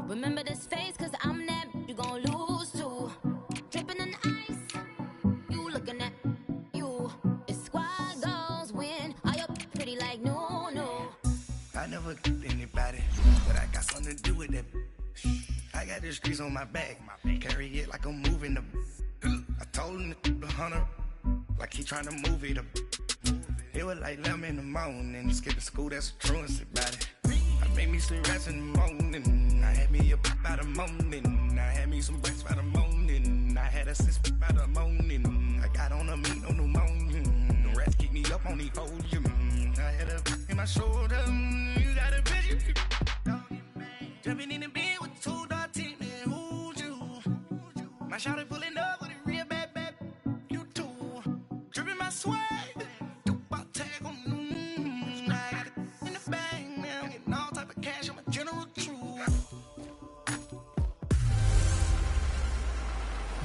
Remember this face, cause I'm that you gon' lose too. Dripping in ice, you looking at you. It's squad goals win, all you pretty like no. I never anybody, but I got something to do with it. I got the streets on my back, carry it like I'm moving the. I told him the hunter, like he trying to move it up. It was like 11 in the morning, skipping school, that's a truancy about it. I made me some rats in the morning, I had me up by the morning, I had me some breaks by the morning, I had a sis by the morning, I got on a meat on the morning, the rats keep me up on the podium, I had a in my shoulder, you got a bitch, jumping in the bed with 2 dark teeth, man, who's you? My shawty pulling up with a real bad, you too, dripping my swag.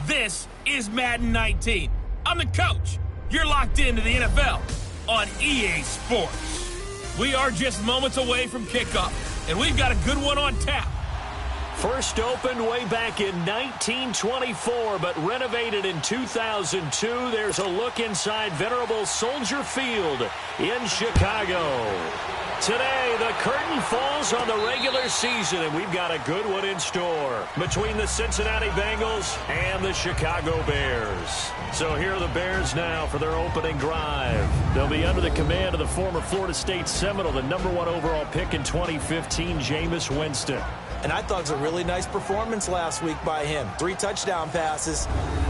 This is Madden 19. I'm the coach. You're locked into the NFL on EA Sports. We are just moments away from kickoff, and we've got a good one on tap. First opened way back in 1924, but renovated in 2002. There's a look inside venerable Soldier Field in Chicago. Today, the curtain falls on the regular season, and we've got a good one in store between the Cincinnati Bengals and the Chicago Bears. So here are the Bears now for their opening drive. They'll be under the command of the former Florida State Seminole, the #1 overall pick in 2015, Jameis Winston. And I thought it was a really nice performance last week by him. 3 touchdown passes.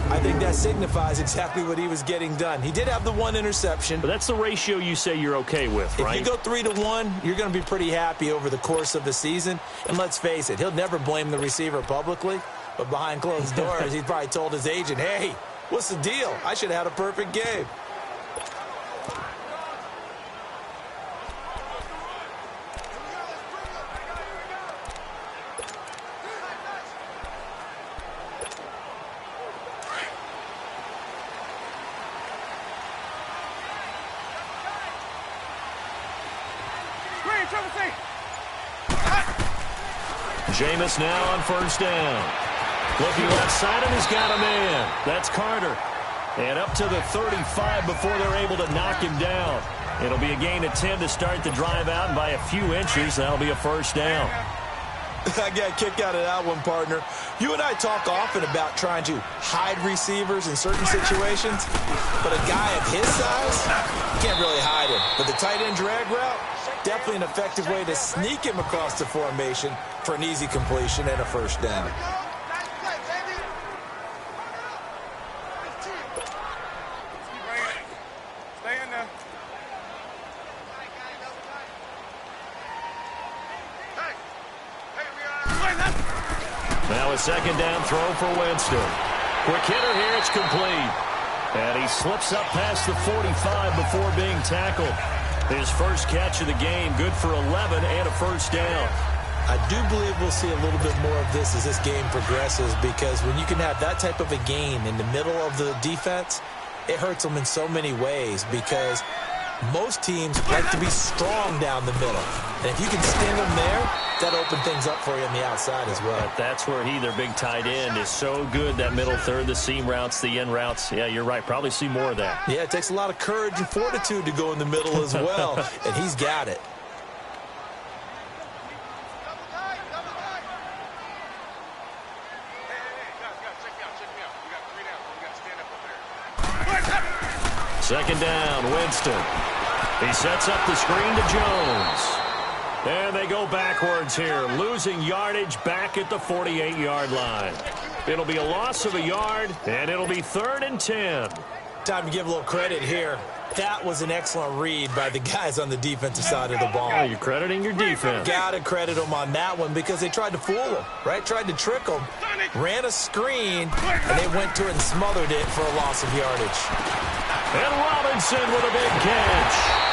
I think that signifies exactly what he was getting done. He did have the 1 interception. But that's the ratio you say you're okay with, right? If you go 3-1, you're going to be pretty happy over the course of the season. And let's face it, he'll never blame the receiver publicly. But behind closed doors, he probably told his agent, hey, what's the deal? I should have had a perfect game. Jameis now on first down. Looking left side, and he's got a man. That's Carter. And up to the 35 before they're able to knock him down. It'll be a gain of 10 to start the drive out, and by a few inches, that'll be a first down. I got a kick out of that one, partner. You and I talk often about trying to hide receivers in certain situations, but a guy of his size, you can't really hide him. But the tight end drag route, definitely an effective way to sneak him across the formation for an easy completion and a first down. Now a second down throw for Winston. Quick hitter here, it's complete. And he slips up past the 45 before being tackled. His first catch of the game, good for 11 and a first down. I do believe we'll see a little bit more of this as this game progresses, because when you can have that type of a gain in the middle of the defense, it hurts them in so many ways, because most teams like to be strong down the middle. And if you can sting them there, that opens things up for you on the outside as well. But that's where their big tight end, is so good, that middle third, the seam routes, the in routes. Yeah, you're right. Probably see more of that. Yeah, it takes a lot of courage and fortitude to go in the middle as well, and he's got it. Second down, Winston. He sets up the screen to Jones. And they go backwards here, losing yardage back at the 48-yard line. It'll be a loss of a yard, and it'll be 3rd and 10. Time to give a little credit here. That was an excellent read by the guys on the defensive side of the ball. Oh, you're crediting your defense. Got to credit them on that one, because they tried to fool him, right? Tried to trick him, ran a screen, and they went to it and smothered it for a loss of yardage. And Robinson with a big catch.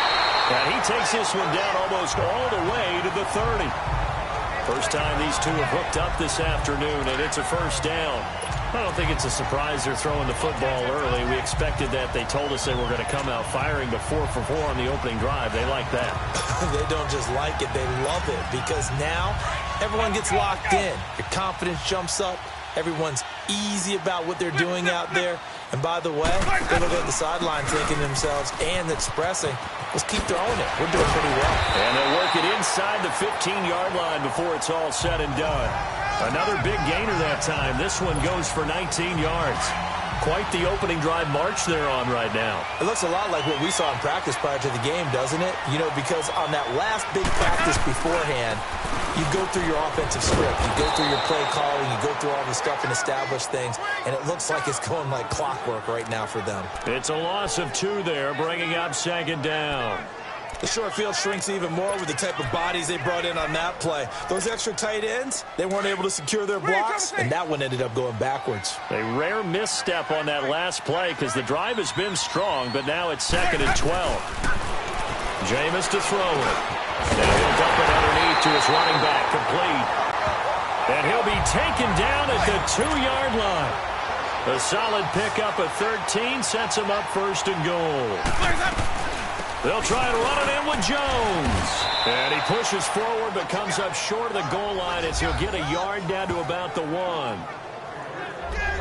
And he takes this one down almost all the way to the 30. First time these two have hooked up this afternoon, and it's a first down. I don't think it's a surprise they're throwing the football early. We expected that. They told us they were going to come out firing the 4 for 4 on the opening drive. They like that. They don't just like it, they love it, because now everyone gets locked in. Your confidence jumps up. Everyone's easy about what they're doing out there. And by the way, they look at the sideline thinking to themselves and expressing, let's keep throwing it. We're doing pretty well. And they'll work it inside the 15-yard line before it's all said and done. Another big gainer that time. This one goes for 19 yards. Quite the opening drive march they're on right now. It looks a lot like what we saw in practice prior to the game, doesn't it? You know, because on that last big practice beforehand, you go through your offensive script. You go through your play calling. You go through all the stuff and establish things. And it looks like it's going like clockwork right now for them. It's a loss of 2 there, bringing up second down. The short field shrinks even more with the type of bodies they brought in on that play. Those extra tight ends, they weren't able to secure their blocks, and that one ended up going backwards. A rare misstep on that last play because the drive has been strong, but now it's 2nd and 12. Jameis to throw it. And he'll dump it underneath to his running back, complete. And he'll be taken down at the 2-yard line. A solid pickup of 13 sets him up 1st and goal. They'll try and run it in with Jones. And he pushes forward but comes up short of the goal line as he'll get a yard down to about the 1.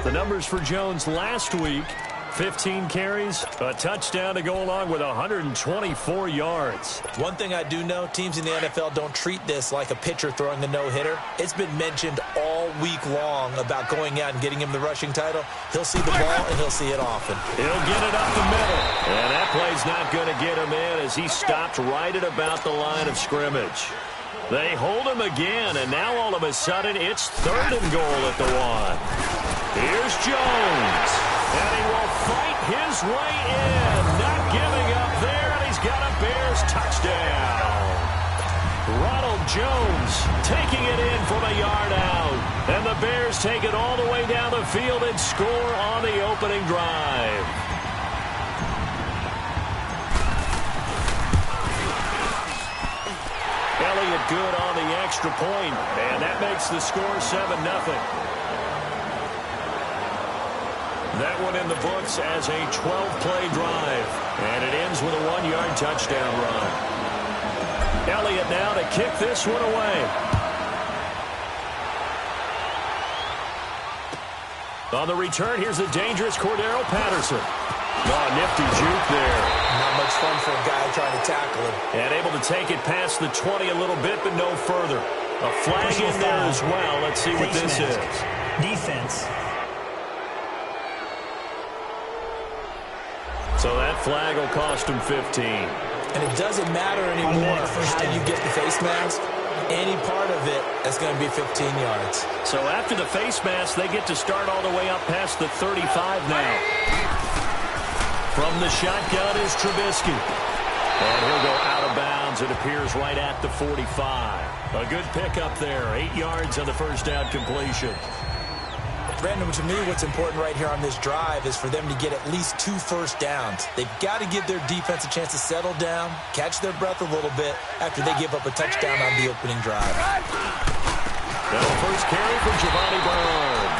The numbers for Jones last week, 15 carries, a touchdown to go along with 124 yards. One thing I do know, teams in the NFL don't treat this like a pitcher throwing the no-hitter. It's been mentioned all week long about going out and getting him the rushing title. He'll see the ball, and he'll see it often. He'll get it up the middle. And that play's not going to get him in as he stopped right at about the line of scrimmage. They hold him again, and now all of a sudden it's 3rd and goal at the 1. Here's Jones. And he will fight his way in. Not giving up there, and he's got a Bears touchdown. Ronald Jones taking it in from a yard out. And the Bears take it all the way down the field and score on the opening drive. Elliott good on the extra point, and that makes the score 7-0. That one in the books as a 12-play drive. And it ends with a 1-yard touchdown run. Elliott now to kick this one away. On the return, here's the dangerous Cordero Patterson. Oh, nifty juke there. Not much fun for a guy trying to tackle him. And able to take it past the 20 a little bit, but no further. A flag in there as well. Let's see what this is. Defense. So that flag will cost him 15. And it doesn't matter anymore how you get the face mask. Any part of it is going to be 15 yards. So after the face mask, they get to start all the way up past the 35 now. From the shotgun is Trubisky. And he'll go out of bounds. It appears right at the 45. A good pickup there. 8 yards on the first down completion. Brandon, to me, what's important right here on this drive is for them to get at least 2 first downs. They've got to give their defense a chance to settle down, catch their breath a little bit after they give up a touchdown on the opening drive. Now first carry for Giovanni Byrne.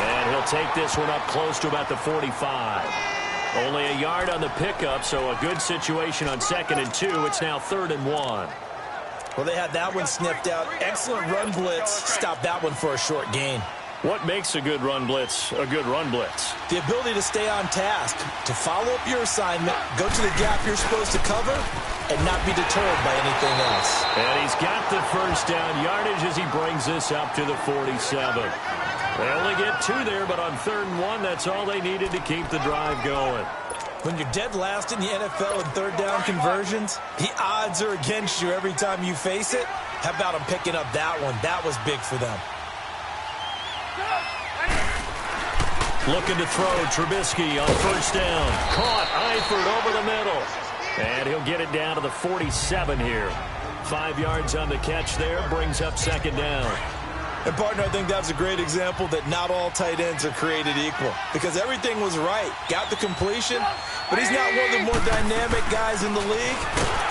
And he'll take this one up close to about the 45. Only a yard on the pickup, so a good situation on 2nd and 2. It's now 3rd and 1. Well, they had that one sniffed out. Excellent run blitz. Stop that one for a short gain. What makes a good run blitz a good run blitz? The ability to stay on task, to follow up your assignment, go to the gap you're supposed to cover, and not be deterred by anything else. And he's got the first down yardage as he brings this up to the 47. They only get 2 there, but on 3rd and 1, that's all they needed to keep the drive going. When you're dead last in the NFL in 3rd down conversions, the odds are against you every time you face it. How about them picking up that one? That was big for them. Looking to throw, Trubisky on first down. Caught, Eifert over the middle. And he'll get it down to the 47 here. 5 yards on the catch there, brings up 2nd down. And, partner, I think that's a great example that not all tight ends are created equal. Because everything was right. Got the completion, but he's not one of the more dynamic guys in the league.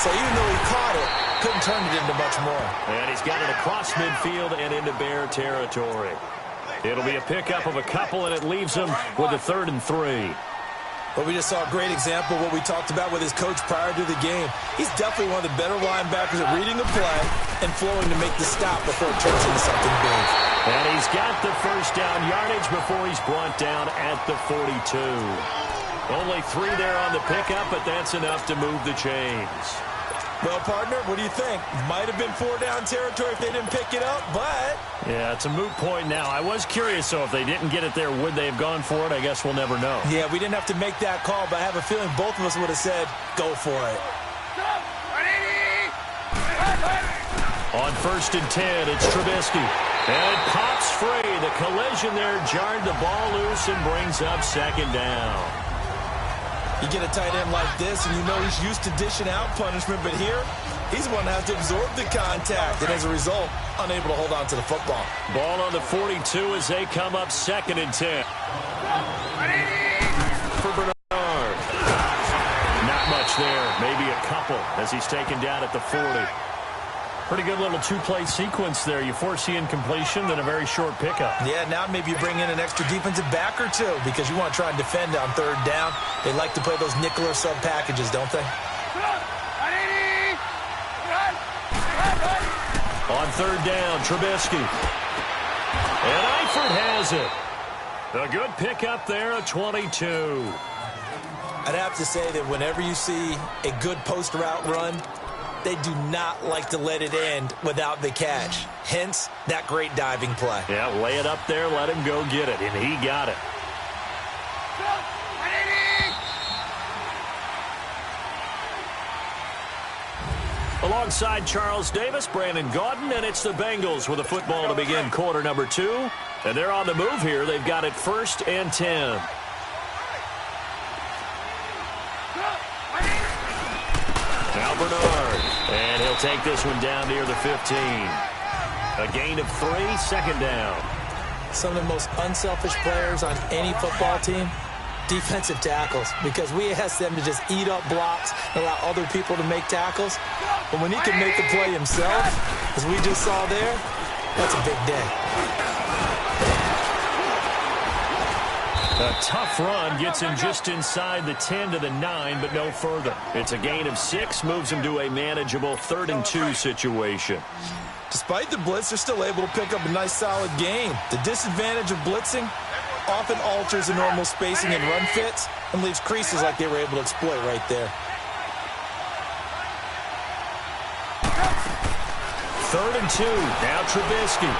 So even though he caught it, couldn't turn it into much more. And he's got it across midfield and into Bear territory. It'll be a pickup of a couple, and it leaves him with a 3rd and 3. But we just saw a great example of what we talked about with his coach prior to the game. He's definitely one of the better linebackers at reading the play and flowing to make the stop before it turns into something big. And he's got the first down yardage before he's brought down at the 42. Only 3 there on the pickup, but that's enough to move the chains. Well, partner, what do you think? Might have been 4-down territory if they didn't pick it up, but... Yeah, it's a moot point now. I was curious, so if they didn't get it there, would they have gone for it? I guess we'll never know. Yeah, we didn't have to make that call, but I have a feeling both of us would have said, go for it. On 1st and 10, it's Trubisky. And it pops free. The collision there jarred the ball loose and brings up 2nd down. You get a tight end like this, and you know he's used to dishing out punishment, but here, he's the one that has to absorb the contact, and as a result, unable to hold on to the football. Ball on the 42 as they come up 2nd and 10. For Bernard. Not much there, maybe a couple as he's taken down at the 40. Pretty good little 2-play sequence there. You force the incompletion, then a very short pickup. Yeah, now maybe you bring in an extra defensive back or two because you want to try and defend on 3rd down. They like to play those nickel or sub packages, don't they? On 3rd down, Trubisky. And Eifert has it. A good pickup there, a 22. I'd have to say that whenever you see a good post route run, they do not like to let it end without the catch. Hence, that great diving play. Yeah, lay it up there, let him go get it, and he got it. Alongside Charles Davis, Brandon Gaudin, and it's the Bengals with a football to begin quarter number 2. And they're on the move here. They've got it 1st and 10. Now Bernard, and he'll take this one down near the 15. A gain of 3, 2nd down. Some of the most unselfish players on any football team, defensive tackles, because we ask them to just eat up blocks and allow other people to make tackles. But when he can make the play himself, as we just saw there, that's a big day. A tough run gets him just inside the 10 to the 9, but no further. It's a gain of 6, moves him to a manageable 3rd and 2 situation. Despite the blitz, they're still able to pick up a nice, solid gain. The disadvantage of blitzing often alters the normal spacing and run fits and leaves creases like they were able to exploit right there. 3rd and 2. Now Trubisky.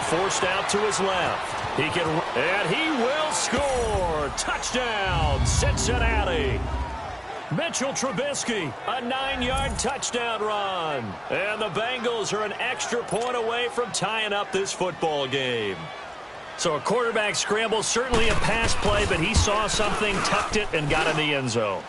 Forced out to his left. He can, and he will score. Touchdown, Cincinnati. Mitchell Trubisky, a 9-yard touchdown run. And the Bengals are an extra point away from tying up this football game. So a quarterback scramble, certainly a pass play, but he saw something, tucked it, and got in the end zone.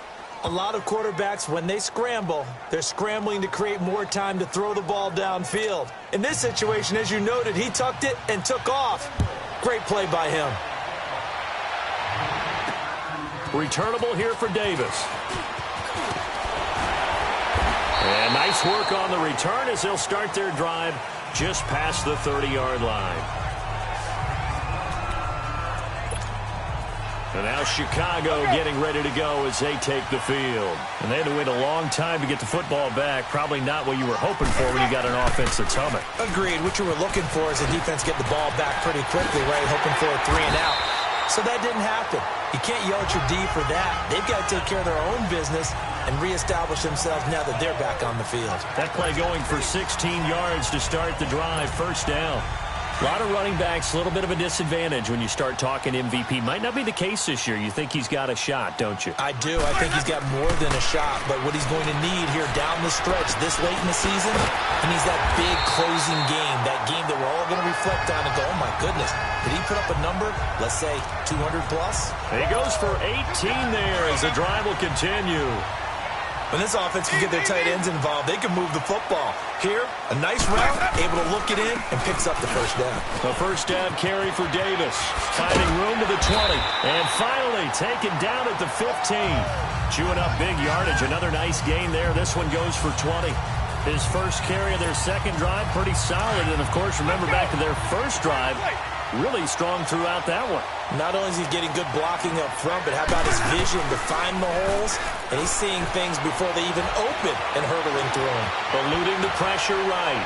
A lot of quarterbacks, when they scramble, they're scrambling to create more time to throw the ball downfield. In this situation, as you noted, he tucked it and took off. Great play by him. Returnable here for Davis. And nice work on the return as they'll start their drive just past the 30-yard line. And now Chicago getting ready to go as they take the field. And they had to wait a long time to get the football back. Probably not what you were hoping for when you got an offense that's humming. Agreed. What you were looking for is the defense get the ball back pretty quickly, right? Hoping for a 3 and out. So that didn't happen. You can't yell at your D for that. They've got to take care of their own business and reestablish themselves now that they're back on the field. That play going for 16 yards to start the drive. 1st down. A lot of running backs, a little bit of a disadvantage when you start talking MVP. Might not be the case this year. You think he's got a shot, don't you? I do. I think he's got more than a shot. But what he's going to need here down the stretch this late in the season, he needs that big closing game, that game that we're all going to reflect on and go, oh, my goodness, did he put up a number, let's say, 200 plus? He goes for 18 there as the drive will continue. When this offense can get their tight ends involved, they can move the football. Here, a nice route, able to look it in, and picks up the first down. A first down carry for Davis. Finding room to the 20. And finally taken down at the 15. Chewing up big yardage. Another nice gain there. This one goes for 20. His first carry of their second drive, pretty solid. And, of course, remember back to their first drive, really strong throughout that one. Not only is he getting good blocking up front, but how about his vision to find the holes? And he's seeing things before they even open and hurdling through them. Eluding the pressure right.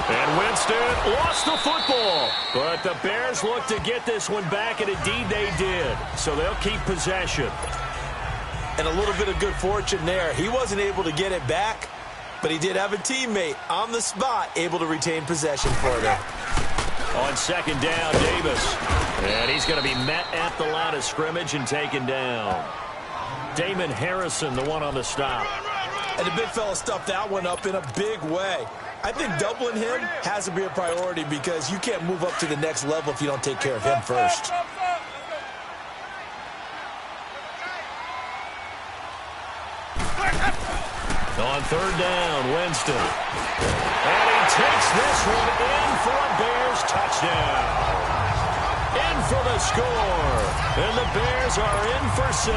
And Winston lost the football. But the Bears look to get this one back, and indeed they did. So they'll keep possession. And a little bit of good fortune there. He wasn't able to get it back, but he did have a teammate on the spot able to retain possession for them. On second down, Davis. And he's going to be met at the line of scrimmage and taken down. Damon Harrison, the one on the stop. And the big fella stuffed that one up in a big way. I think doubling him has to be a priority because you can't move up to the next level if you don't take care of him first. On third down, Winston. And he takes this one in for a Bears touchdown. In for the score. And the Bears are in for 6.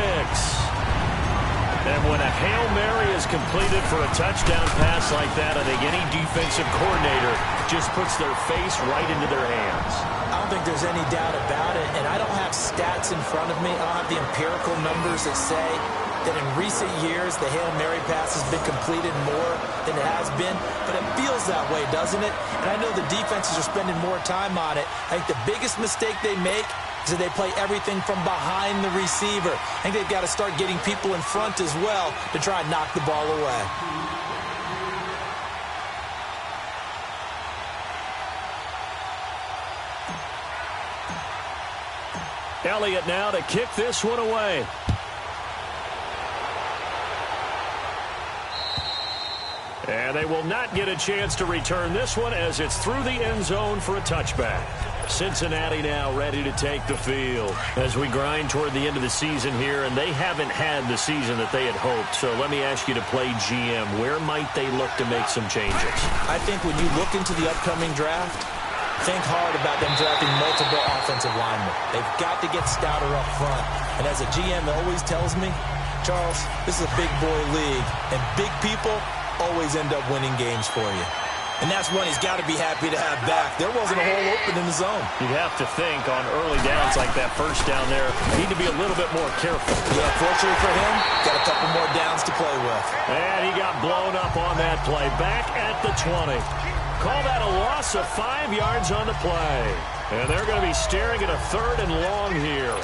And when a Hail Mary is completed for a touchdown pass like that, I think any defensive coordinator just puts their face right into their hands. I don't think there's any doubt about it, and I don't have stats in front of me. I don't have the empirical numbers that say that in recent years the Hail Mary pass has been completed more than it has been, but it feels that way, doesn't it? And I know the defenses are spending more time on it. I think the biggest mistake they make is that they play everything from behind the receiver. I think they've got to start getting people in front as well to try and knock the ball away. Elliott now to kick this one away. And they will not get a chance to return this one as it's through the end zone for a touchback. Cincinnati now ready to take the field as we grind toward the end of the season here, and they haven't had the season that they had hoped. So let me ask you to play GM. Where might they look to make some changes? I think when you look into the upcoming draft, think hard about them drafting multiple offensive linemen. They've got to get stouter up front. And as a GM always tells me, Charles, this is a big boy league, and big people always end up winning games for you. And that's one he's got to be happy to have back. There wasn't a hole open in the zone. You'd have to think on early downs like that first down there, need to be a little bit more careful. Yeah, fortunately for him, got a couple more downs to play with. And he got blown up on that play. Back at the 20. Call that a loss of 5 yards on the play. And they're going to be staring at a 3rd and long here.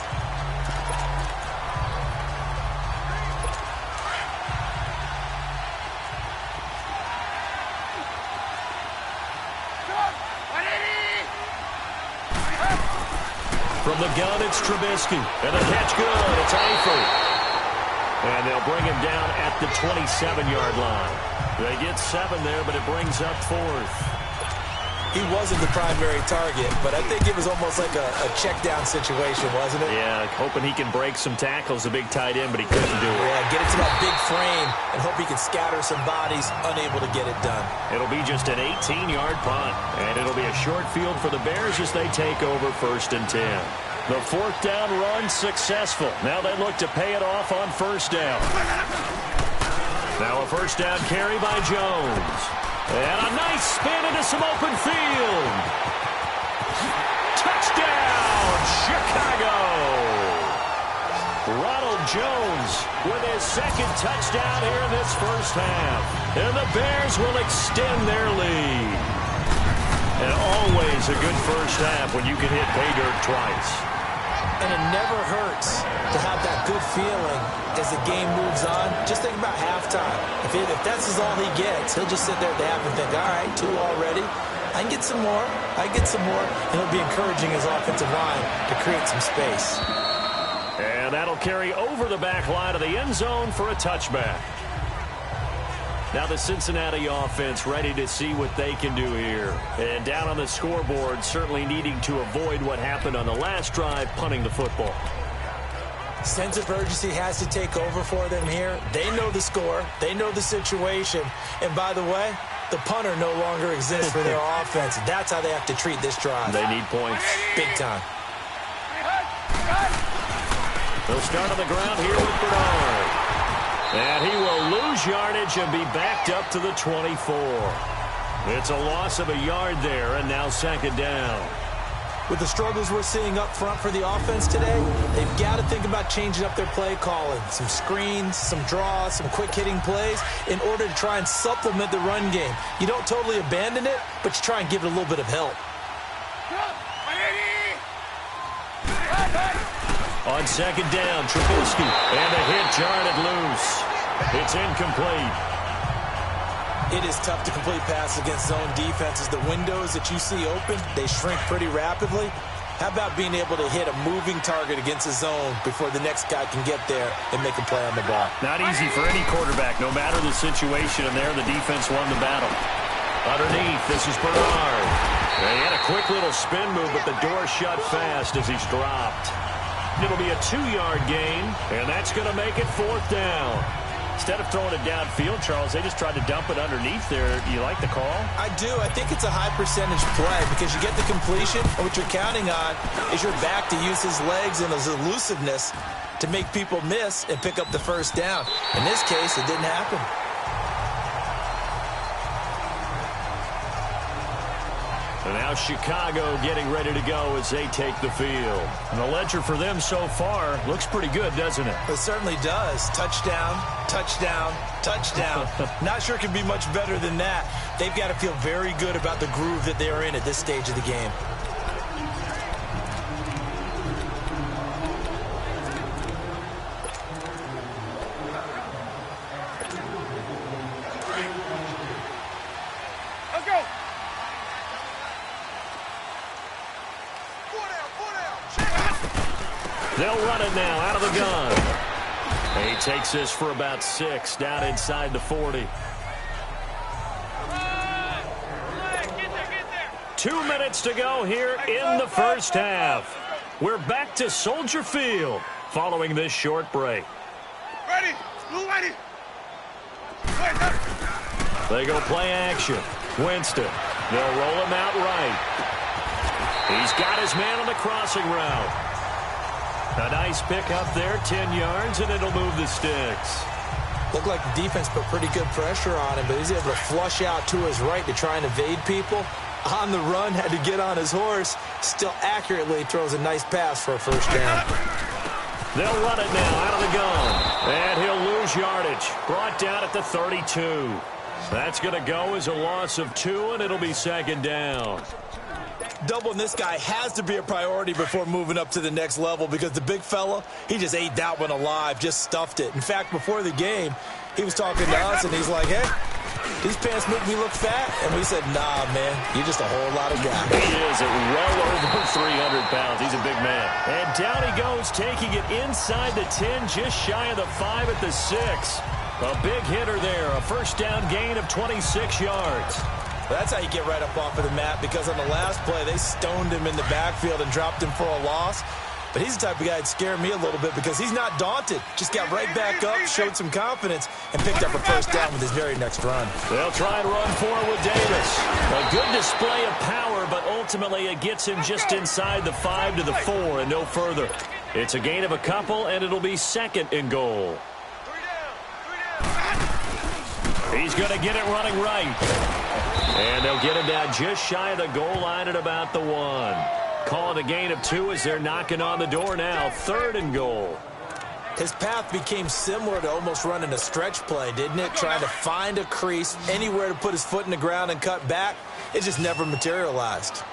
From the gun, it's Trubisky. And the catch good. It's Eifert. And they'll bring him down at the 27-yard line. They get 7 there, but it brings up 4th. He wasn't the primary target, but I think it was almost like a check-down situation, wasn't it? Yeah, hoping he can break some tackles, a big tight end, but he couldn't do it. Yeah, get it to that big frame and hope he can scatter some bodies, unable to get it done. It'll be just an 18-yard punt, and it'll be a short field for the Bears as they take over 1st and 10. The 4th down run successful. Now they look to pay it off on 1st down. Now a 1st down carry by Jones. And a nice spin into some open field. Touchdown, Chicago. Ronald Jones with his 2nd touchdown here in this first half. And the Bears will extend their lead. And always a good first half when you can hit pay dirt twice. And it never hurts to have that good feeling as the game moves on. Just think about halftime. If that's all he gets, he'll just sit there at the half and think, all right, 2 already. I can get some more. I get some more. And he'll be encouraging his offensive line to create some space. And that'll carry over the back line of the end zone for a touchback. Now the Cincinnati offense ready to see what they can do here. And down on the scoreboard, certainly needing to avoid what happened on the last drive, punting the football. Sense of urgency has to take over for them here. They know the score. They know the situation. And by the way, the punter no longer exists for their offense. That's how they have to treat this drive. They need points. Big time. They'll start on the ground here with Bernard. And he will lose yardage and be backed up to the 24. It's a loss of a yard there, and now second down. With the struggles we're seeing up front for the offense today, they've got to think about changing up their play calling. Some screens, some draws, some quick-hitting plays in order to try and supplement the run game. You don't totally abandon it, but you try and give it a little bit of help. On second down, Trubisky, and a hit jarred loose. It's incomplete. It is tough to complete passes against zone defenses. The windows that you see open, they shrink pretty rapidly. How about being able to hit a moving target against a zone before the next guy can get there and make a play on the ball? Not easy for any quarterback, no matter the situation, and there the defense won the battle. Underneath, this is Bernard. He had a quick little spin move, but the door shut fast as he's dropped. It'll be a 2-yard gain, and that's going to make it fourth down. Instead of throwing it downfield, Charles, they just tried to dump it underneath there. You like the call? I do. I think it's a high percentage play because you get the completion, and what you're counting on is your back to use his legs and his elusiveness to make people miss and pick up the first down. In this case, it didn't happen. And now Chicago getting ready to go as they take the field. And the ledger for them so far looks pretty good, doesn't it? It certainly does. Touchdown, touchdown, touchdown. Not sure it can be much better than that. They've got to feel very good about the groove that they are in at this stage of the game. They'll run it now out of the gun. He takes this for about 6 down inside the 40. 2 minutes to go here in the first half. We're back to Soldier Field following this short break. Ready? Ready? They go play action. Winston. They'll roll him out right. He's got his man on the crossing route. A nice pick up there, 10 yards, and it'll move the sticks. Looked like the defense put pretty good pressure on him, but he's able to flush out to his right to try and evade people. On the run, had to get on his horse. Still accurately throws a nice pass for a first down. They'll run it now out of the gun. And he'll lose yardage. Brought down at the 32. That's going to go as a loss of 2, and it'll be second down. Doubling this guy has to be a priority before moving up to the next level because the big fella, he just ate that one alive, just stuffed it. In fact, before the game, he was talking to us, and he's like, hey, these pants make me look fat. And we said, nah, man, you're just a whole lot of guy. He is at well over 300 pounds. He's a big man. And down he goes, taking it inside the 10, just shy of the 5 at the 6. A big hitter there, a first down gain of 26 yards. Well, that's how you get right up off of the mat because on the last play, they stoned him in the backfield and dropped him for a loss. But he's the type of guy that scared me a little bit because he's not daunted. Just got right back up, showed some confidence, and picked up a first down with his very next run. They'll try and run for it with Davis. A good display of power, but ultimately it gets him just inside the 5 to the 4 and no further. It's a gain of a couple, and it'll be second and goal. He's going to get it running right. And they'll get him down just shy of the goal line at about the 1. Calling a gain of 2 as they're knocking on the door now. Third and goal. His path became similar to almost running a stretch play, didn't it? Trying to find a crease, anywhere to put his foot in the ground and cut back. It just never materialized.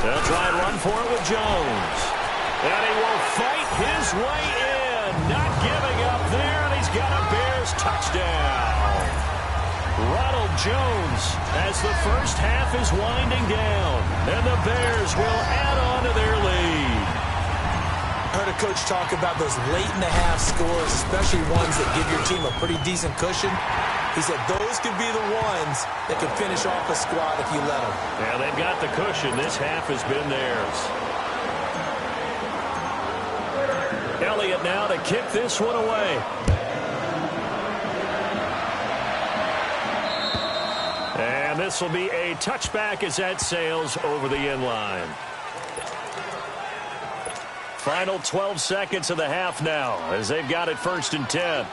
They'll try and run for it with Jones. And he will fight his way in. Not giving up there, and he's got a Bears touchdown. Ronald Jones as the first half is winding down, and the Bears will add on to their lead. Heard a coach talk about those late-in-the-half scores, especially ones that give your team a pretty decent cushion. He said those could be the ones that can finish off a squad if you let them. Yeah, they've got the cushion. This half has been theirs. set now to kick this one away. And this will be a touchback as that sails over the end line. Final 12 seconds of the half now as they've got it 1st and 10.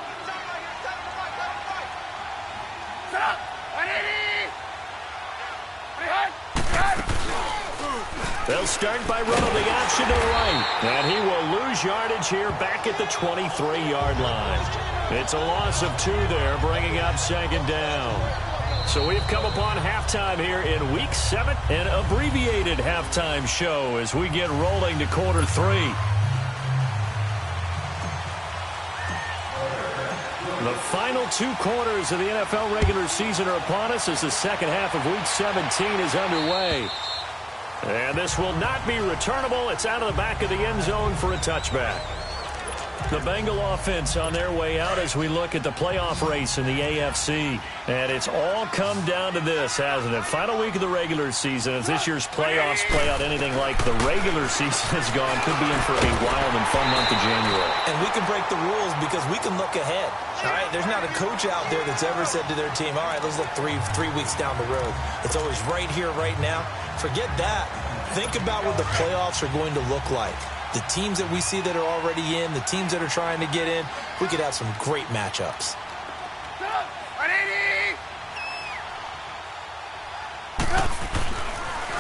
They'll start by running the option to the right. And he will lose yardage here back at the 23-yard line. It's a loss of 2 there, bringing up 2nd down. So we've come upon halftime here in Week 7, an abbreviated halftime show as we get rolling to quarter 3. The final 2 quarters of the NFL regular season are upon us as the second half of Week 17 is underway. And this will not be returnable. It's out of the back of the end zone for a touchback. The Bengal offense on their way out as we look at the playoff race in the AFC. And it's all come down to this, hasn't it? Final week of the regular season. As this year's playoffs play out anything like the regular season has gone, could be in for a wild and fun month of January. And we can break the rules because we can look ahead. All right, there's not a coach out there that's ever said to their team, all right, let's look three weeks down the road. It's always right here, right now. Forget that. Think about what the playoffs are going to look like. The teams that we see that are already in, the teams that are trying to get in, we could have some great matchups.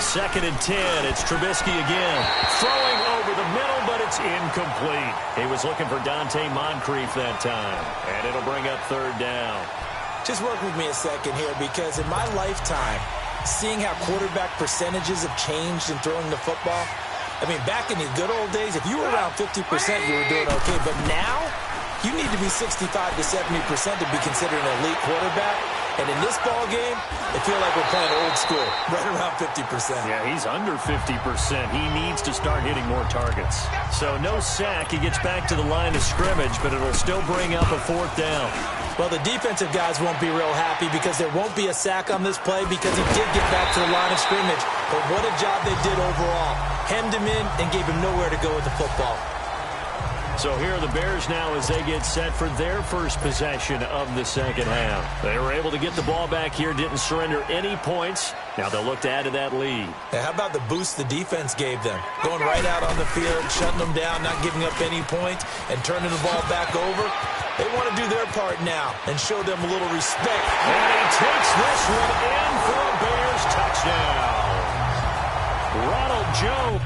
Second and 10. It's Trubisky again. Throwing over the middle, but it's incomplete. He was looking for Dante Moncrief that time. And it'll bring up 3rd down. Just work with me a second here, because in my lifetime, seeing how quarterback percentages have changed in throwing the football, I mean, back in the good old days, if you were around 50%, you were doing okay. But now, you need to be 65 to 70% to be considered an elite quarterback. And in this ball game, I feel like we're playing old school, right around 50%. Yeah, he's under 50%. He needs to start hitting more targets. So no sack. He gets back to the line of scrimmage, but it'll still bring up a 4th down. Well, the defensive guys won't be real happy because there won't be a sack on this play because he did get back to the line of scrimmage. But what a job they did overall. Hemmed him in and gave him nowhere to go with the football. So here are the Bears now as they get set for their first possession of the second half. They were able to get the ball back here, didn't surrender any points. Now they'll look to add to that lead. Hey, how about the boost the defense gave them? Going right out on the field, shutting them down, not giving up any points, and turning the ball back over. They want to do their part now and show them a little respect. And he takes this one in for a Bears touchdown. Ronald Jones.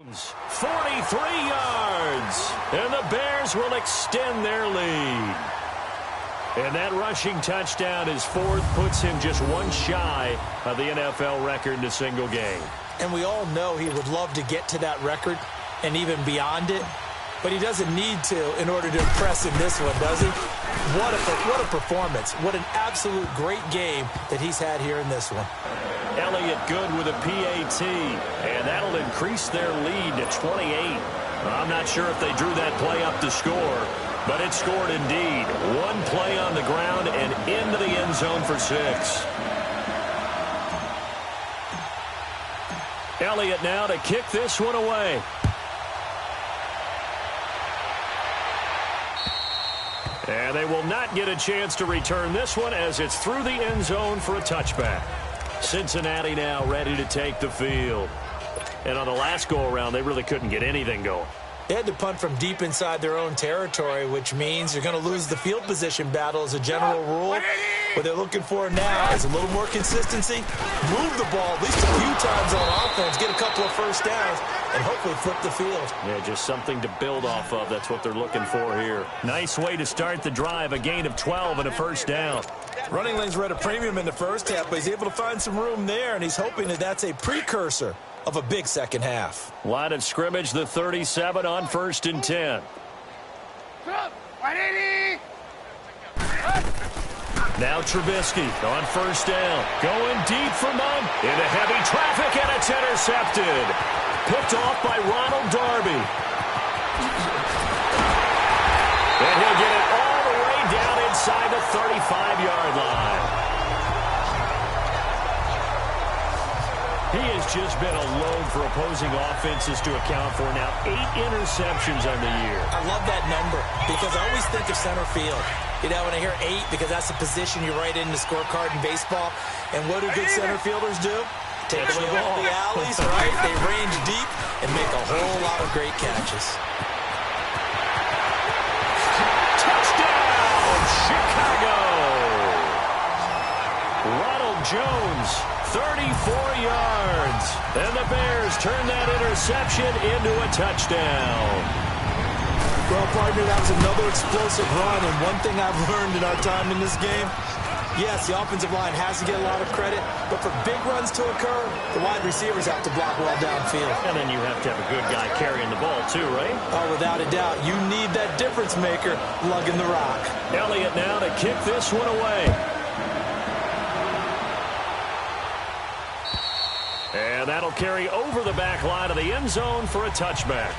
Jones, 43 yards, and the Bears will extend their lead. And that rushing touchdown, his fourth, puts him just one shy of the NFL record in a single game. And we all know he would love to get to that record and even beyond it. But he doesn't need to in order to impress in this one, does he? What a performance. What an absolute great game that he's had here in this one. Elliott good with a PAT, and that'll increase their lead to 28. I'm not sure if they drew that play up to score, but it scored indeed. One play on the ground and into the end zone for 6. Elliott now to kick this one away. And they will not get a chance to return this one as it's through the end zone for a touchback. Cincinnati now ready to take the field. And on the last go-around, they really couldn't get anything going. They had to punt from deep inside their own territory, which means you're going to lose the field position battle as a general rule. What they're looking for now is a little more consistency, move the ball at least a few times on offense, get a couple of first downs, and hopefully flip the field. Yeah, just something to build off of. That's what they're looking for here. Nice way to start the drive, a gain of 12 and a first down. Running lanes were at a premium in the first half, but he's able to find some room there, and he's hoping that that's a precursor of a big second half. Line of scrimmage, the 37 on 1st and 10. Now Trubisky on 1st down. Going deep for Monk. Into heavy traffic, and it's intercepted. Picked off by Ronald Darby. And he'll get it all the way down inside the 35-yard line. He has just been a load for opposing offenses to account for now. 8 interceptions on the year. I love that number because I always think of center field. You know, when I hear 8, because that's the position you write in the scorecard in baseball. And what do good center fielders do? Take away all the alleys, right? They range deep and make a whole lot of great catches. Touchdown, Chicago! Ronald Jones, 34 yards. And the Bears turn that interception into a touchdown. Well, partner, that was another explosive run, and one thing I've learned in our time in this game, yes, the offensive line has to get a lot of credit, but for big runs to occur, the wide receivers have to block well downfield. And then you have to have a good guy carrying the ball too, right? Oh, without a doubt. You need that difference maker lugging the rock. Elliott now to kick this one away. And that'll carry over the back line of the end zone for a touchback.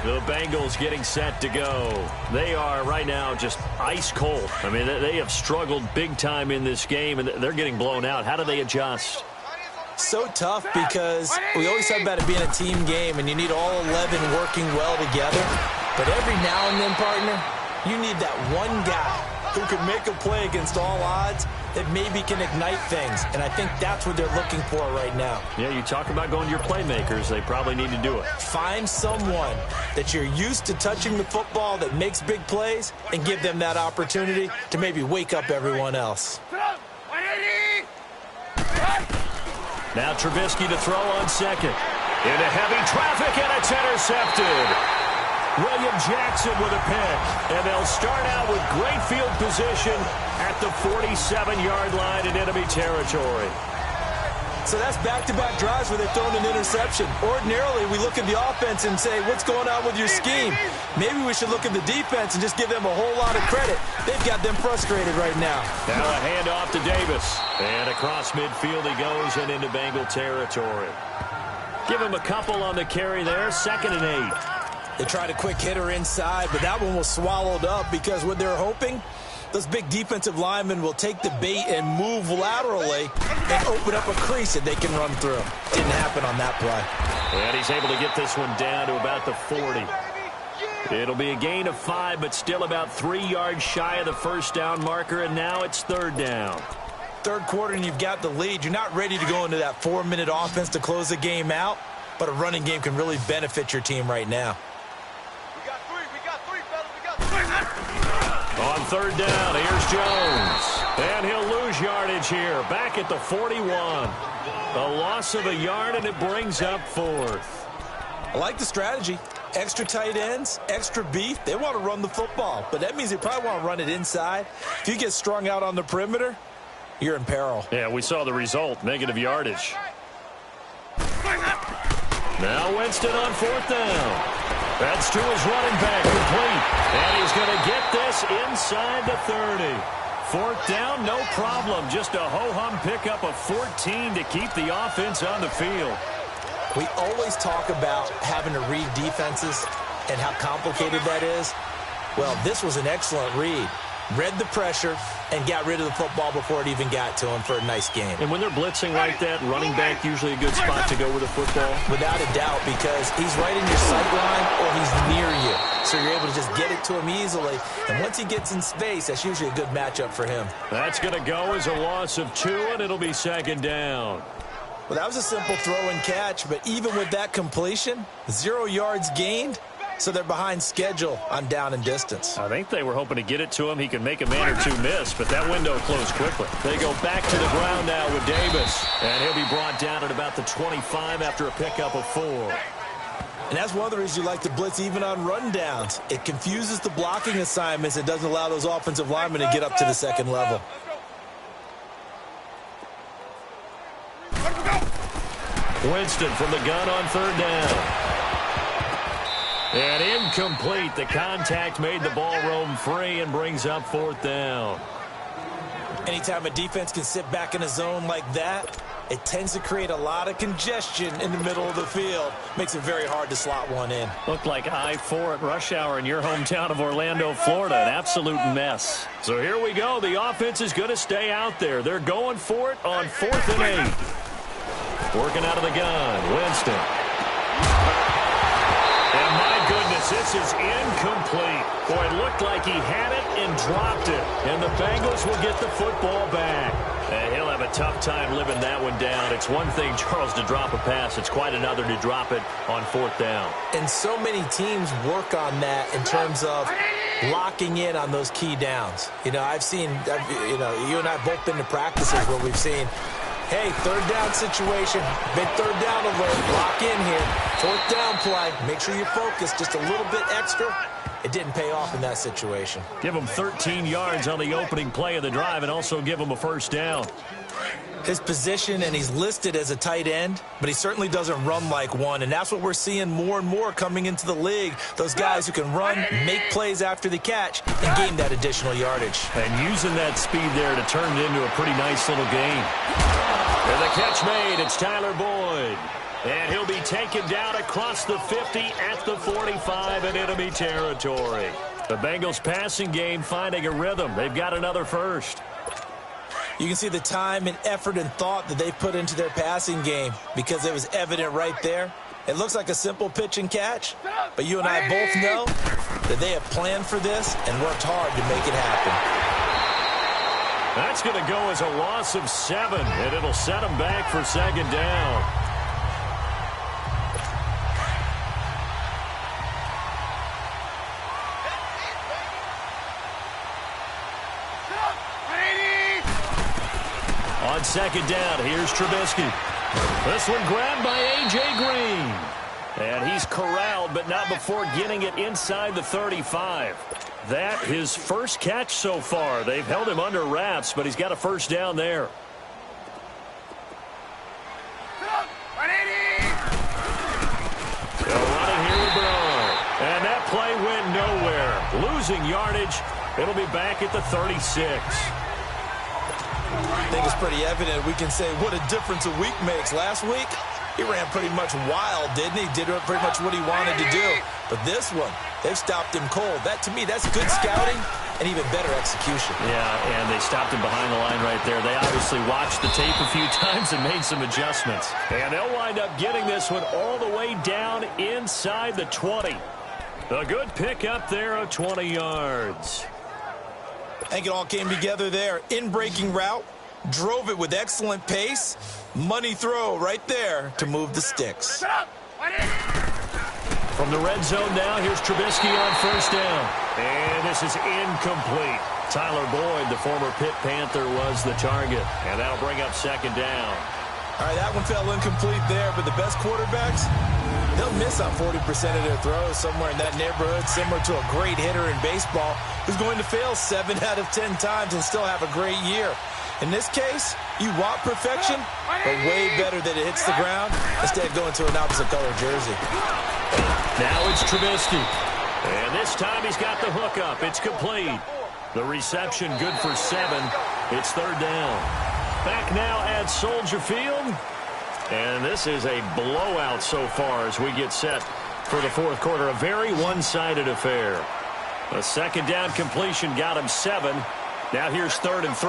The Bengals getting set to go. They are right now just ice cold. I mean, they have struggled big time in this game, and they're getting blown out. How do they adjust? So tough because we always talk about it being a team game, and you need all 11 working well together. But every now and then, partner, you need that one guy who can make a play against all odds that maybe can ignite things. And I think that's what they're looking for right now. Yeah, you talk about going to your playmakers. They probably need to do it. Find someone that you're used to touching the football that makes big plays and give them that opportunity to maybe wake up everyone else. Now Trubisky to throw on 2nd. Into heavy traffic, and it's intercepted. William Jackson with a pick, and they'll start out with great field position at the 47-yard line in enemy territory. So that's back-to-back drives where they've thrown an interception. Ordinarily, we look at the offense and say, what's going on with your scheme? Maybe we should look at the defense and just give them a whole lot of credit. They've got them frustrated right now. Now a handoff to Davis, and across midfield he goes and into Bengal territory. Give him a couple on the carry there, 2nd and 8. They tried a quick hitter inside, but that one was swallowed up because what they're hoping, those big defensive linemen will take the bait and move laterally and open up a crease that they can run through. Didn't happen on that play. And he's able to get this one down to about the 40. It'll be a gain of 5, but still about 3 yards shy of the first down marker, and now it's 3rd down. Third quarter and you've got the lead. You're not ready to go into that 4-minute offense to close the game out, but a running game can really benefit your team right now. On 3rd down, here's Jones. And he'll lose yardage here, back at the 41. A loss of a yard, and it brings up 4th. I like the strategy. Extra tight ends, extra beef. They want to run the football, but that means they probably want to run it inside. If you get strung out on the perimeter, you're in peril. Yeah, we saw the result, negative yardage. Now Winston on 4th down. That's to his running back, complete. And he's going to get this inside the 30. 4th down, no problem. Just a ho-hum pickup of 14 to keep the offense on the field. We always talk about having to read defenses and how complicated that is. Well, this was an excellent read. Read the pressure and got rid of the football before it even got to him for a nice game. And when they're blitzing like that, running back usually a good spot to go with the football? Without a doubt, because he's right in your sight line or he's near you. So you're able to just get it to him easily. And once he gets in space, that's usually a good matchup for him. That's going to go as a loss of 2, and it'll be 2nd down. Well, that was a simple throw and catch, but even with that completion, 0 yards gained. So they're behind schedule on down and distance. I think they were hoping to get it to him. He could make a man or two miss, but that window closed quickly. They go back to the ground now with Davis, and he'll be brought down at about the 25 after a pickup of 4. And that's one of the reasons you like to blitz even on rundowns. It confuses the blocking assignments. It doesn't allow those offensive linemen to get up to the second level. Winston from the gun on 3rd down. And incomplete. The contact made the ball roam free and brings up 4th down. Anytime a defense can sit back in a zone like that, it tends to create a lot of congestion in the middle of the field. Makes it very hard to slot one in. Looked like I-4 at rush hour in your hometown of Orlando, Florida. An absolute mess. So here we go. The offense is going to stay out there. They're going for it on 4th and 8. Working out of the gun. Winston. And my goodness, this is incomplete. Boy, it looked like he had it and dropped it. And the Bengals will get the football back. And he'll have a tough time living that one down. It's one thing, Charles, to drop a pass. It's quite another to drop it on 4th down. And so many teams work on that in terms of locking in on those key downs. You know, you and I have both been to practices where we've seen, hey, 3rd down situation, big 3rd down alert, lock in here. 4th down play, make sure you focus just a little bit extra. It didn't pay off in that situation. Give him 13 yards on the opening play of the drive and also give him a 1st down. His position, and he's listed as a tight end, but he certainly doesn't run like one, and that's what we're seeing more and more coming into the league. Those guys who can run, make plays after the catch, and gain that additional yardage. And using that speed there to turn it into a pretty nice little game. And the catch made, it's Tyler Boyd. And he'll be taken down across the 50 at the 45 in enemy territory. The Bengals passing game finding a rhythm. They've got another first. You can see the time and effort and thought that they put into their passing game because it was evident right there. It looks like a simple pitch and catch, but you and I both know that they have planned for this and worked hard to make it happen. That's going to go as a loss of 7, and it'll set them back for 2nd down. On 2nd down, here's Trubisky. This one grabbed by A.J. Green. And he's corralled, but not before getting it inside the 35. That his first catch so far. They've held him under wraps, but he's got a 1st down there. Still running here with Brown. And that play went nowhere. Losing yardage. It'll be back at the 36. I think it's pretty evident. We can say what a difference a week makes. Last week, he ran pretty much wild, didn't he? Did pretty much what he wanted to do. But this one, they've stopped him cold. That, to me, that's good scouting and even better execution. Yeah, and they stopped him behind the line right there. They obviously watched the tape a few times and made some adjustments. And they'll wind up getting this one all the way down inside the 20. A good pick up there of 20 yards. I think it all came together there. In-breaking route, drove it with excellent pace. Money throw right there to move the sticks. From the red zone now, here's Trubisky on 1st down. And this is incomplete. Tyler Boyd, the former Pitt Panther, was the target. And that'll bring up 2nd down. All right, that one fell incomplete there, but the best quarterbacks, They'll miss on 40% of their throws somewhere in that neighborhood, similar to a great hitter in baseball who's going to fail 7 out of 10 times and still have a great year. In this case, you want perfection, but way better that it hits the ground instead of going to an opposite color jersey. Now it's Trubisky. And this time he's got the hook up. It's complete. The reception good for 7. It's 3rd down. Back now at Soldier Field. And this is a blowout so far as we get set for the 4th quarter. A very one-sided affair. A 2nd down completion got him 7. Now here's 3rd and 3.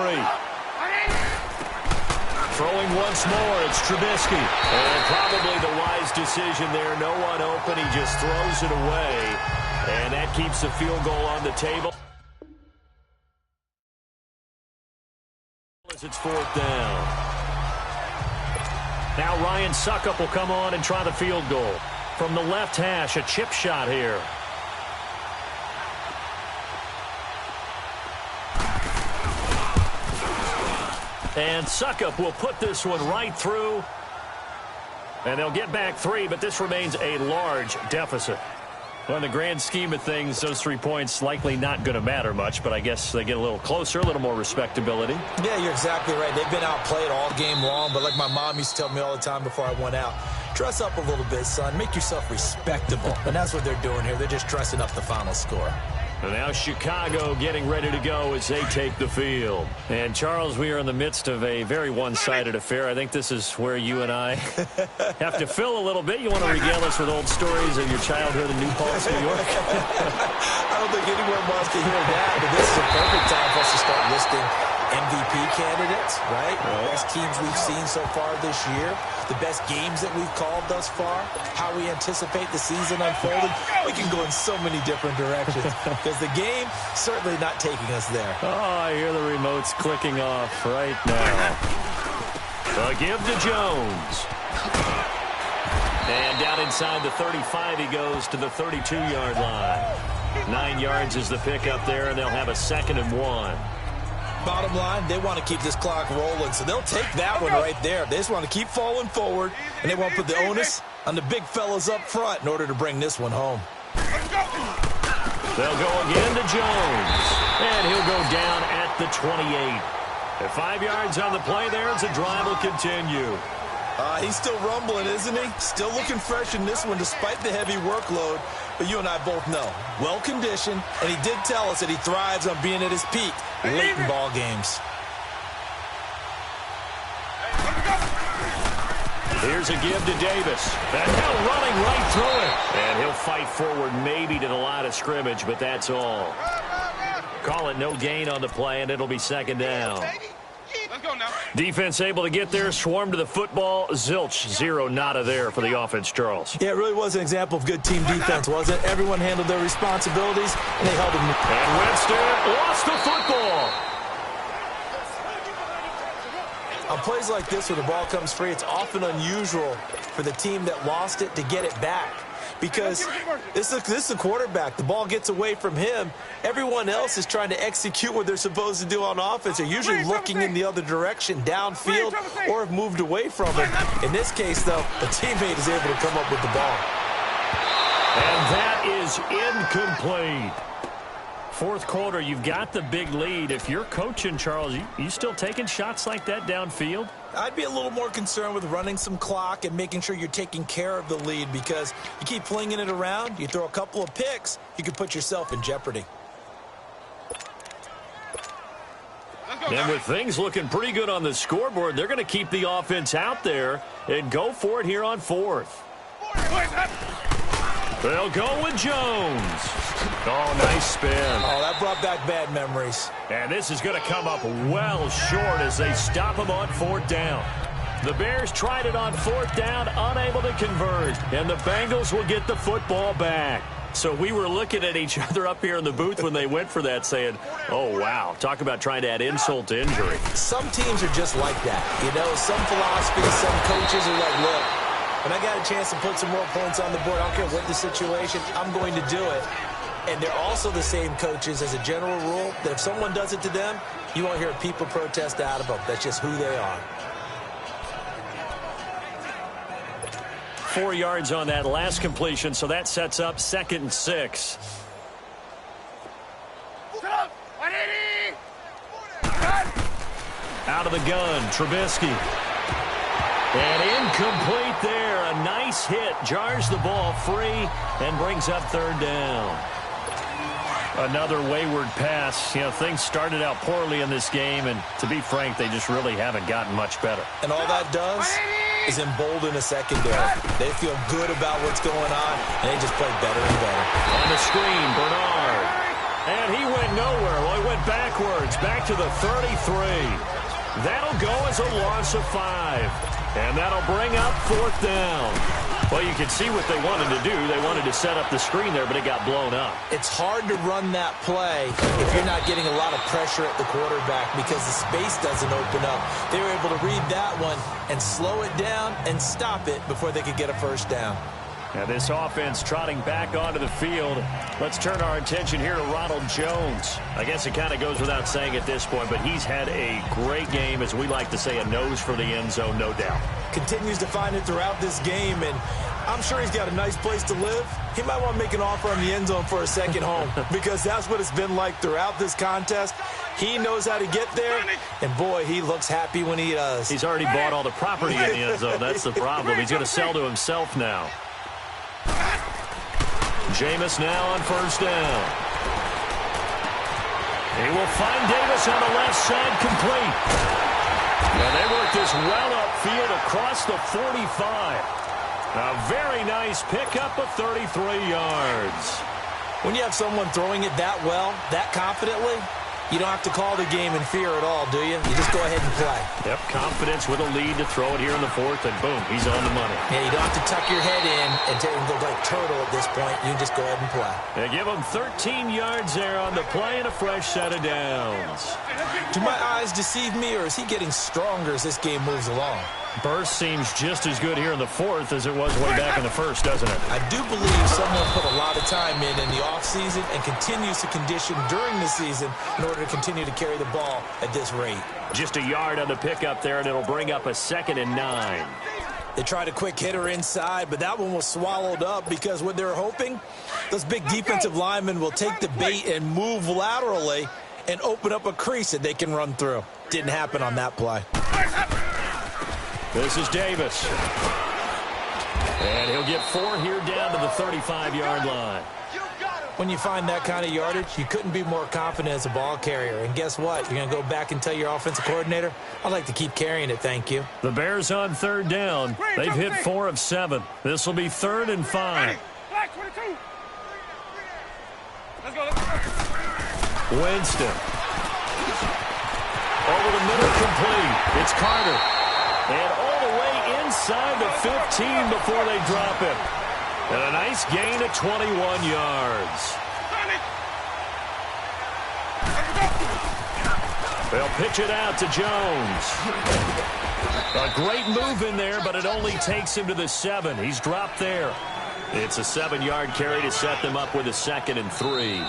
Throwing once more, it's Trubisky. And probably the wise decision there. No one open. He just throws it away. And that keeps the field goal on the table. As it's 4th down. Now Ryan Suckup will come on and try the field goal. From the left hash, a chip shot here. And Suckup will put this one right through. And they'll get back 3, but this remains a large deficit. Well, in the grand scheme of things, those 3 points likely not going to matter much, but I guess they get a little closer, a little more respectability. Yeah, you're exactly right. They've been outplayed all game long, but like my mom used to tell me all the time before I went out, dress up a little bit, son. Make yourself respectable. And that's what they're doing here. They're just dressing up the final score. And now Chicago getting ready to go as they take the field. And, Charles, we are in the midst of a very one-sided affair. I think this is where you and I have to fill a little bit. You want to regale us with old stories of your childhood in New Paltz, New York? I don't think anyone wants to hear that, but this is a perfect time for us to start listing MVP candidates, right? The best teams we've seen so far this year, the best games that we've called thus far, how we anticipate the season unfolding. We can go in so many different directions because the game certainly not taking us there. Oh, I hear the remotes clicking off right now. The give to Jones. And down inside the 35, he goes to the 32-yard line. 9 yards is the pickup there, and they'll have a 2nd and 1. Bottom line, they want to keep this clock rolling, so they'll take that one right there. They just want to keep falling forward, and they want to put the onus on the big fellas up front in order to bring this one home. They'll go again to Jones, and he'll go down at the 28. At 5 yards on the play there as the drive will continue. He's still rumbling, isn't he? Still looking fresh in this one despite the heavy workload. But you and I both know, well-conditioned, and he did tell us that he thrives on being at his peak late in ball games. Here's a give to Davis. And now running right through it. And he'll fight forward maybe to the line of scrimmage, but that's all. Call it no gain on the play, and it'll be 2nd down. Let's go now. Defense able to get there, swarm to the football. Zilch, 0 nada there for the offense, Charles. Yeah, it really was an example of good team defense, wasn't it? Everyone handled their responsibilities, and they held them. And Webster lost the football. On plays like this where the ball comes free, it's often unusual for the team that lost it to get it back. Because this is a quarterback. The ball gets away from him. Everyone else is trying to execute what they're supposed to do on offense. They're usually looking in the other direction, downfield, or have moved away from him. In this case, though, a teammate is able to come up with the ball. And that is incomplete. 4th quarter, you've got the big lead. If you're coaching, Charles, you still taking shots like that downfield? I'd be a little more concerned with running some clock and making sure you're taking care of the lead, because you keep flinging it around, you throw a couple of picks, you could put yourself in jeopardy. And with things looking pretty good on the scoreboard, they're going to keep the offense out there and go for it here on 4th. They'll go with Jones. Oh, nice spin. Oh, that brought back bad memories. And this is going to come up well short as they stop him on 4th down. The Bears tried it on 4th down, unable to convert. And the Bengals will get the football back. So we were looking at each other up here in the booth when they went for that saying, oh, wow, talk about trying to add insult to injury. Some teams are just like that. You know, some philosophies, some coaches are like, look, when I got a chance to put some more points on the board, I don't care what the situation, I'm going to do it. And they're also the same coaches as a general rule that if someone does it to them, you won't hear people protest out of them. That's just who they are. 4 yards on that last completion, so that sets up 2nd and 6. Out of the gun, Trubisky. And incomplete there. A nice hit. Jars the ball free and brings up 3rd down. Another wayward pass. You know, things started out poorly in this game, and to be frank, they just really haven't gotten much better. And all that does is embolden a secondary. They feel good about what's going on, and they just play better and better. On the screen, Bernard. And he went nowhere. Well, he went backwards, back to the 33. That'll go as a loss of 5. And that'll bring up 4th down. Well, you can see what they wanted to do. They wanted to set up the screen there, but it got blown up. It's hard to run that play if you're not getting a lot of pressure at the quarterback because the space doesn't open up. They were able to read that one and slow it down and stop it before they could get a 1st down. Now this offense trotting back onto the field. Let's turn our attention here to Ronald Jones. I guess it kind of goes without saying at this point, but he's had a great game, as we like to say, a nose for the end zone, no doubt. Continues to find it throughout this game, and I'm sure he's got a nice place to live. He might want to make an offer on the end zone for a second home because that's what it's been like throughout this contest. He knows how to get there, and boy, he looks happy when he does. He's already bought all the property in the end zone. That's the problem. He's going to sell to himself now. Jameis now on 1st down. He will find Davis on the left side, complete. And they work this well upfield across the 45. A very nice pickup of 33 yards. When you have someone throwing it that well, that confidently, you don't have to call the game in fear at all, do you? You just go ahead and play. Yep, confidence with a lead to throw it here in the 4th, and boom, he's on the money. Yeah, you don't have to tuck your head in and go like turtle at this point. You can just go ahead and play. They give him 13 yards there on the play and a fresh set of downs. Do my eyes deceive me, or is he getting stronger as this game moves along? Burst seems just as good here in the 4th as it was way back in the 1st, doesn't it? I do believe someone put a lot of time in the offseason and continues to condition during the season in order to continue to carry the ball at this rate. Just a yard on the pickup there, and it'll bring up a 2nd and 9. They tried a quick hitter inside, but that one was swallowed up because what they're hoping, those big defensive linemen will take the bait and move laterally and open up a crease that they can run through. Didn't happen on that play. This is Davis. And he'll get 4 here down to the 35-yard line. When you find that kind of yardage, you couldn't be more confident as a ball carrier. And guess what? You're going to go back and tell your offensive coordinator, I'd like to keep carrying it, thank you. The Bears on 3rd down. They've hit 4 of 7. This will be 3rd and 5. Let's go. Winston. Over the middle, complete. It's Carter. And all the way inside the 15 before they drop him. And a nice gain of 21 yards. They'll pitch it out to Jones. A great move in there, but it only takes him to the 7. He's dropped there. It's a 7-yard carry to set them up with a 2nd and 3.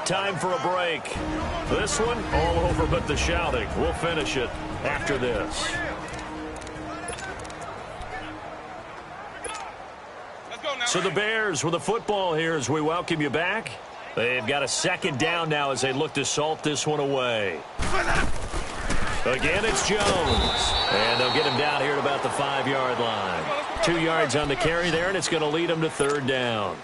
Time for a break. This one, all over but the shouting. We'll finish it after this. So the Bears with the football here as we welcome you back. They've got a 2nd down now as they look to salt this one away. Again, it's Jones. And they'll get him down here at about the 5-yard line. 2 yards on the carry there, and it's going to lead them to 3rd down.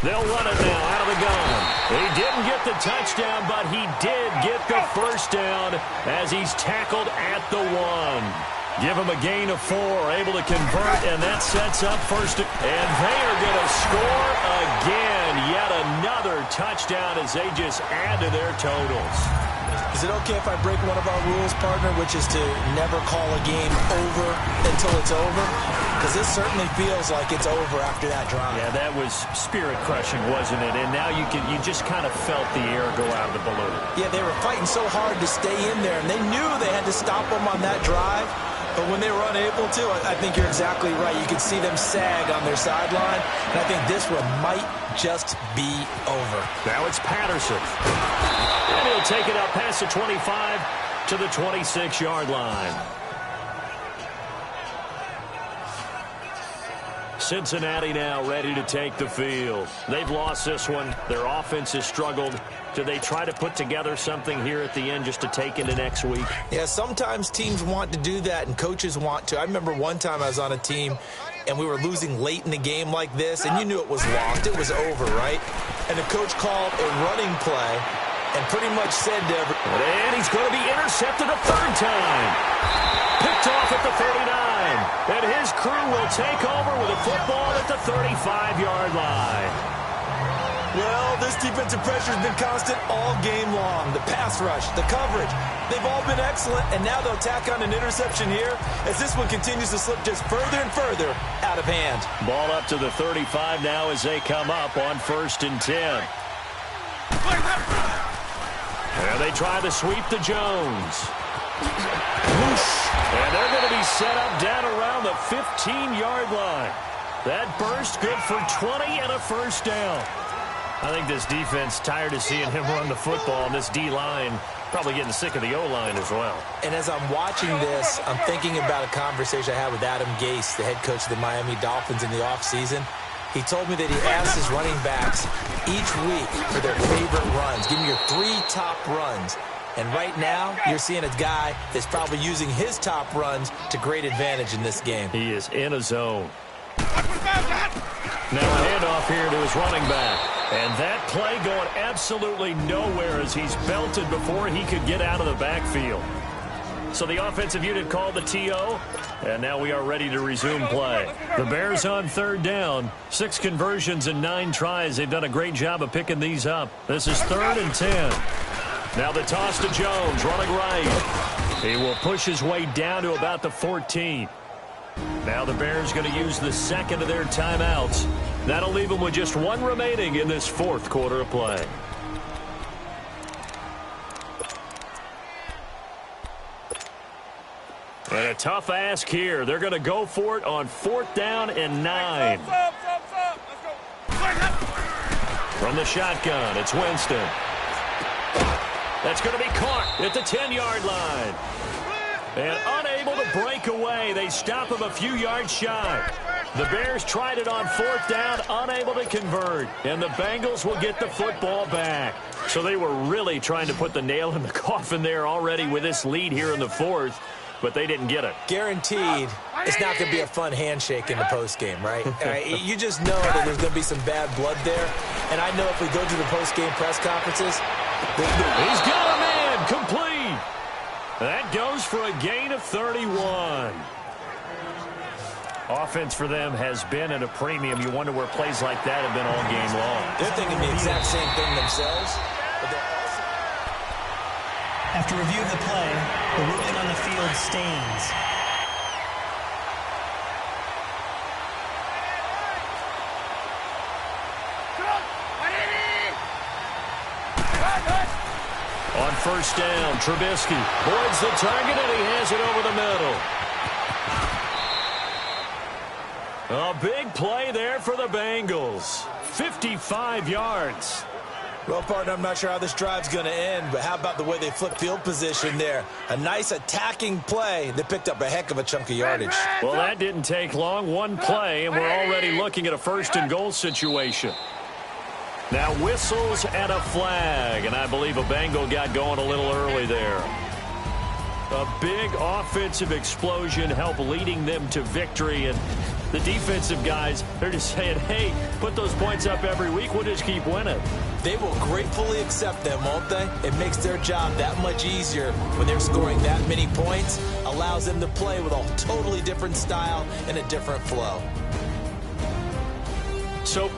They'll run it now out of the gun. He didn't get the touchdown, but he did get the 1st down as he's tackled at the 1. Give him a gain of 4, able to convert, and that sets up 1st. And they are going to score again. Yet another touchdown as they just add to their totals. Is it okay if I break one of our rules, partner, which is to never call a game over until it's over? Because this certainly feels like it's over after that drive. Yeah, that was spirit-crushing, wasn't it? And now you just kind of felt the air go out of the balloon. Yeah, they were fighting so hard to stay in there, and they knew they had to stop them on that drive. But when they were unable to, I think you're exactly right. You could see them sag on their sideline, and I think this one might just be over. Now it's Patterson. And he'll take it up past the 25 to the 26-yard line. Cincinnati now ready to take the field. They've lost this one. Their offense has struggled. Do they try to put together something here at the end just to take into next week? Yeah, sometimes teams want to do that and coaches want to. I remember one time I was on a team and we were losing late in the game like this, and you knew it was lost. It was over, right? And the coach called a running play and pretty much said to everyone, and he's going to be intercepted a third time. Picked off at the 39. And his crew will take over with a football at the 35-yard line. well, this defensive pressure has been constant all game long. The pass rush, the coverage, they've all been excellent, and now they'll tack on an interception here as this one continues to slip just further and further out of hand. Ball up to the 35 now as they come up on 1st and 10. And they try to sweep to Jones. And they're going to be set up down around the 15-yard line. That burst good for 20 and a first down. I think this defense tired of seeing him run the football, and this D-line probably getting sick of the O-line as well. And as I'm watching this, I'm thinking about a conversation I had with Adam Gase, the head coach of the Miami Dolphins in the offseason. He told me that he asked his running backs each week for their favorite runs. Give me your 3 top runs. And right now, you're seeing a guy that's probably using his top runs to great advantage in this game. He is in a zone. Now a handoff here to his running back. And that play going absolutely nowhere as he's belted before he could get out of the backfield. So the offensive unit called the TO, and now we are ready to resume play. The Bears on 3rd down. 6 conversions and 9 tries. They've done a great job of picking these up. This is 3rd and 10. Now the toss to Jones, running right. He will push his way down to about the 14. Now the Bears going to use the second of their timeouts. That'll leave them with just 1 remaining in this 4th quarter of play. And a tough ask here. They're going to go for it on 4th down and 9. From the shotgun, it's Winston. That's going to be caught at the 10-yard line. And unable to break away. They stop him a few yards shy. The Bears tried it on 4th down, unable to convert. And the Bengals will get the football back. So they were really trying to put the nail in the coffin there already with this lead here in the 4th. But they didn't get it. Guaranteed, it's not going to be a fun handshake in the postgame, right? You just know that there's going to be some bad blood there. And I know if we go to the postgame press conferences, he's got a man complete. That goes for a gain of 31. Offense for them has been at a premium. You wonder where plays like that have been all game long. They're thinking the exact same thing themselves. But after review of the play, the ruling on the field stands. On 1st down, Trubisky boards the target, and he has it over the middle. A big play there for the Bengals. 55 yards. Well, partner, I'm not sure how this drive's going to end, but how about the way they flip field position there? A nice attacking play. They picked up a heck of a chunk of yardage. Well, that didn't take long. 1 play, and we're already looking at a 1st and goal situation. Now whistles and a flag, and I believe a Bengal got going a little early there. A big offensive explosion helped leading them to victory, and the defensive guys, they're just saying, hey, put those points up every week, we'll just keep winning. They will gratefully accept them, won't they? It makes their job that much easier when they're scoring that many points, allows them to play with a totally different style and a different flow. So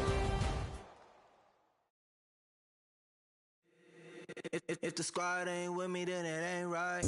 if the squad ain't with me, then it ain't right.